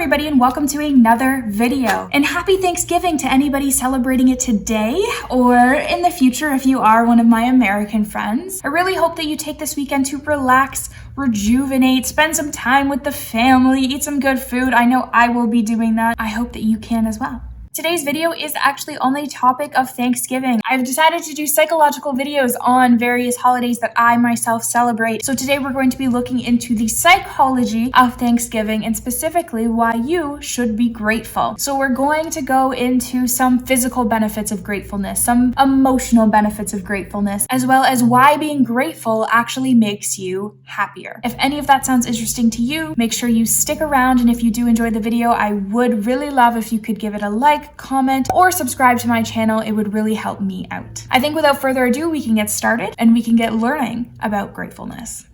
everybody, and welcome to another video. And happy Thanksgiving to anybody celebrating it today or in the future if you are one of my American friends. I really hope that you take this weekend to relax, rejuvenate, spend some time with the family, eat some good food. I know I will be doing that. I hope that you can as well. Today's video is actually on the topic of Thanksgiving. I've decided to do psychological videos on various holidays that I myself celebrate. So today we're going to be looking into the psychology of Thanksgiving and specifically why you should be grateful. So we're going to go into some physical benefits of gratefulness, some emotional benefits of gratefulness, as well as why being grateful actually makes you happier. If any of that sounds interesting to you, make sure you stick around. And if you do enjoy the video, I would really love if you could give it a like, comment, or subscribe to my channel. It would really help me out. I think without further ado, we can get started and we can get learning about gratefulness.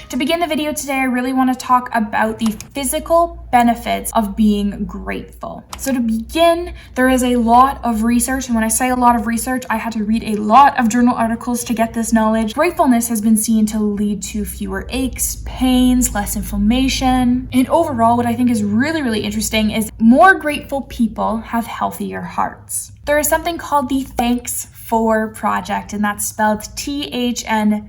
To begin the video today, I really want to talk about the physical benefits of being grateful. So to begin, there is a lot of research, and when I say a lot of research, I had to read a lot of journal articles to get this knowledge. Gratefulness has been seen to lead to fewer aches, pains, less inflammation, and overall, what I think is really interesting is more grateful people have healthier hearts. There is something called the Thanks For Project, and that's spelled THNX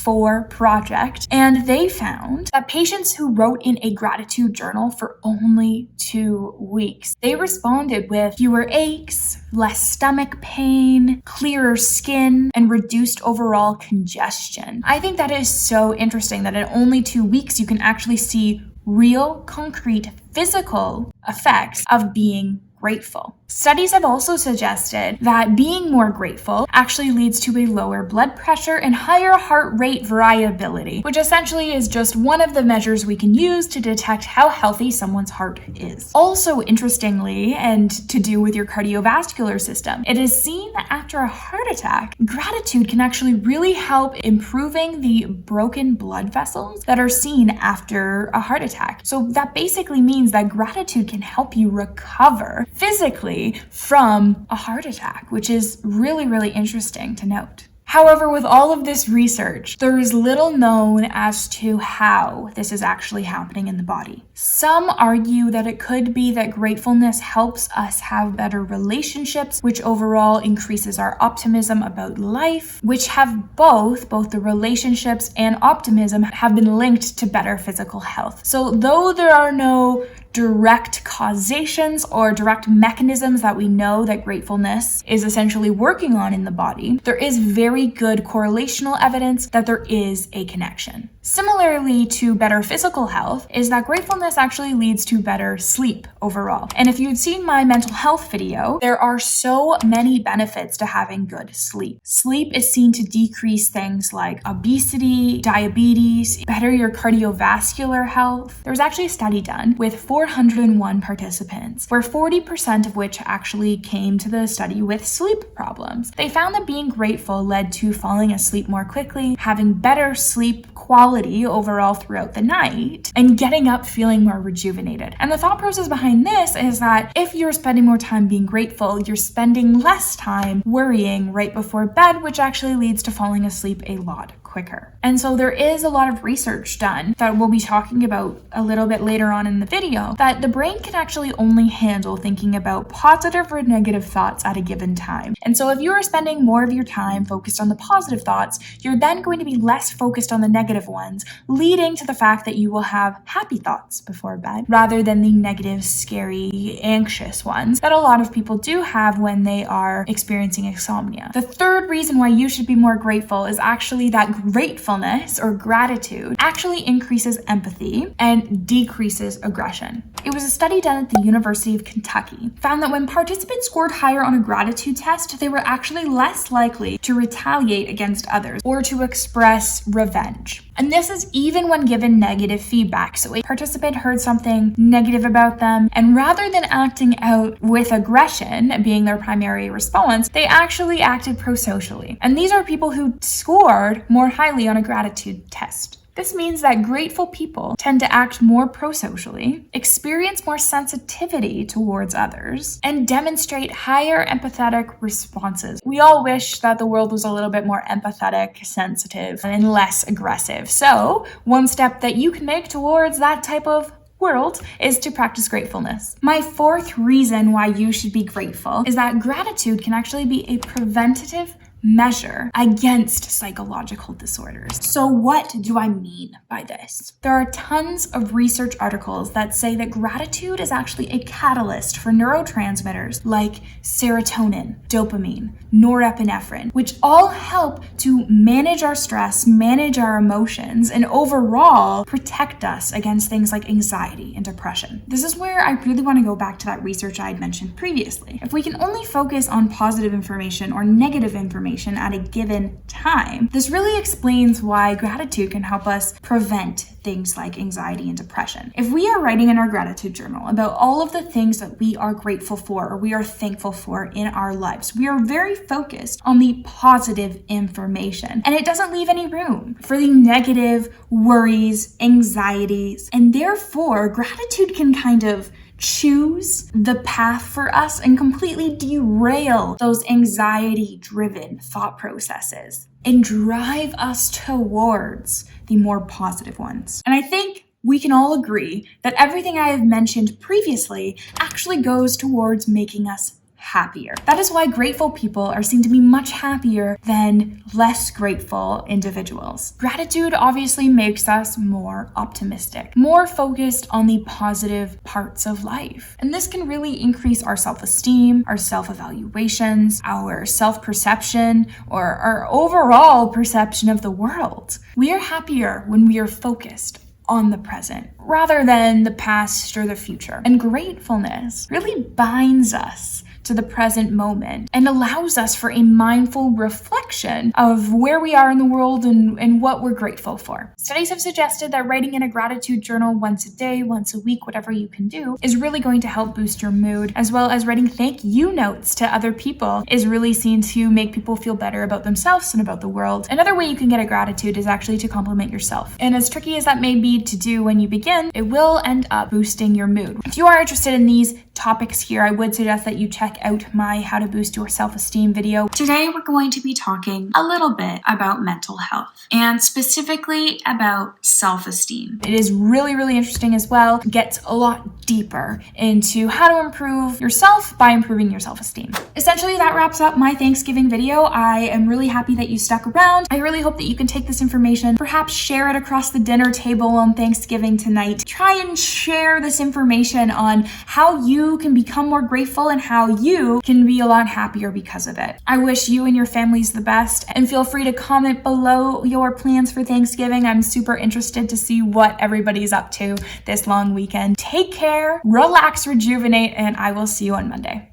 for project, and they found that patients who wrote in a gratitude journal for only 2 weeks, they responded with fewer aches, less stomach pain, clearer skin, and reduced overall congestion. I think that is so interesting that in only 2 weeks you can actually see real, concrete, physical effects of being grateful. Studies have also suggested that being more grateful actually leads to a lower blood pressure and higher heart rate variability, which essentially is just one of the measures we can use to detect how healthy someone's heart is. Also, interestingly, and to do with your cardiovascular system, it is seen that after a heart attack, gratitude can actually really help improving the broken blood vessels that are seen after a heart attack. So that basically means that gratitude can help you recover physically from a heart attack, which is really interesting to note. However, with all of this research, there is little known as to how this is actually happening in the body. Some argue that it could be that gratefulness helps us have better relationships, which overall increases our optimism about life, which have both the relationships and optimism have been linked to better physical health. So though there are no direct causations or direct mechanisms that we know that gratefulness is essentially working on in the body, there is very good correlational evidence that there is a connection. Similarly to better physical health is that gratefulness actually leads to better sleep overall. And if you'd seen my mental health video, there are so many benefits to having good sleep. Sleep is seen to decrease things like obesity, diabetes, better your cardiovascular health. There was actually a study done with 401 participants, where 40% of which actually came to the study with sleep problems. They found that being grateful led to falling asleep more quickly, having better sleep quality overall throughout the night, and getting up feeling more rejuvenated. And the thought process behind this is that if you're spending more time being grateful, you're spending less time worrying right before bed, which actually leads to falling asleep a lot quicker. And so there is a lot of research done that we'll be talking about a little bit later on in the video, that the brain can actually only handle thinking about positive or negative thoughts at a given time. And so if you are spending more of your time focused on the positive thoughts, you're then going to be less focused on the negative ones, leading to the fact that you will have happy thoughts before bed rather than the negative, scary, anxious ones that a lot of people do have when they are experiencing insomnia. The third reason why you should be more grateful is actually that gratefulness or gratitude actually increases empathy and decreases aggression. It was a study done at the University of Kentucky, found that when participants scored higher on a gratitude test, they were actually less likely to retaliate against others or to express revenge. And this is even when given negative feedback. So a participant heard something negative about them, and rather than acting out with aggression being their primary response, they actually acted pro-socially. And these are people who scored more highly on a gratitude test. This means that grateful people tend to act more pro-socially, experience more sensitivity towards others, and demonstrate higher empathetic responses. We all wish that the world was a little bit more empathetic, sensitive, and less aggressive. So, one step that you can make towards that type of world is to practice gratefulness. My fourth reason why you should be grateful is that gratitude can actually be a preventative measure against psychological disorders. So what do I mean by this? There are tons of research articles that say that gratitude is actually a catalyst for neurotransmitters like serotonin, dopamine, norepinephrine, which all help to manage our stress, manage our emotions, and overall protect us against things like anxiety and depression. This is where I really want to go back to that research I had mentioned previously. If we can only focus on positive information or negative information at a given time, this really explains why gratitude can help us prevent things like anxiety and depression. If we are writing in our gratitude journal about all of the things that we are grateful for or we are thankful for in our lives, we are very focused on the positive information, and it doesn't leave any room for the negative worries, anxieties, and therefore gratitude can kind of choose the path for us and completely derail those anxiety-driven thought processes and drive us towards the more positive ones. And I think we can all agree that everything I have mentioned previously actually goes towards making us happier. That is why grateful people are seen to be much happier than less grateful individuals. Gratitude obviously makes us more optimistic, more focused on the positive parts of life. And this can really increase our self-esteem, our self-evaluations, our self-perception, or our overall perception of the world. We are happier when we are focused on the present rather than the past or the future. And gratefulness really binds us to the present moment and allows us for a mindful reflection of where we are in the world and what we're grateful for. Studies have suggested that writing in a gratitude journal once a day, once a week, whatever you can do, is really going to help boost your mood, as well as writing thank you notes to other people is really seen to make people feel better about themselves and about the world. Another way you can get a gratitude is actually to compliment yourself. And as tricky as that may be to do when you begin, it will end up boosting your mood. If you are interested in these topics here, I would suggest that you check out my How to Boost Your Self-Esteem video. Today, we're going to be talking a little bit about mental health and specifically about self-esteem. It is really, really interesting as well. It gets a lot deeper into how to improve yourself by improving your self-esteem. Essentially, that wraps up my Thanksgiving video. I am really happy that you stuck around. I really hope that you can take this information, perhaps share it across the dinner table on Thanksgiving tonight. Try and share this information on how you can become more grateful and how you can be a lot happier because of it. I wish you and your families the best, and feel free to comment below your plans for Thanksgiving. I'm super interested to see what everybody's up to this long weekend. Take care, relax, rejuvenate, and I will see you on Monday.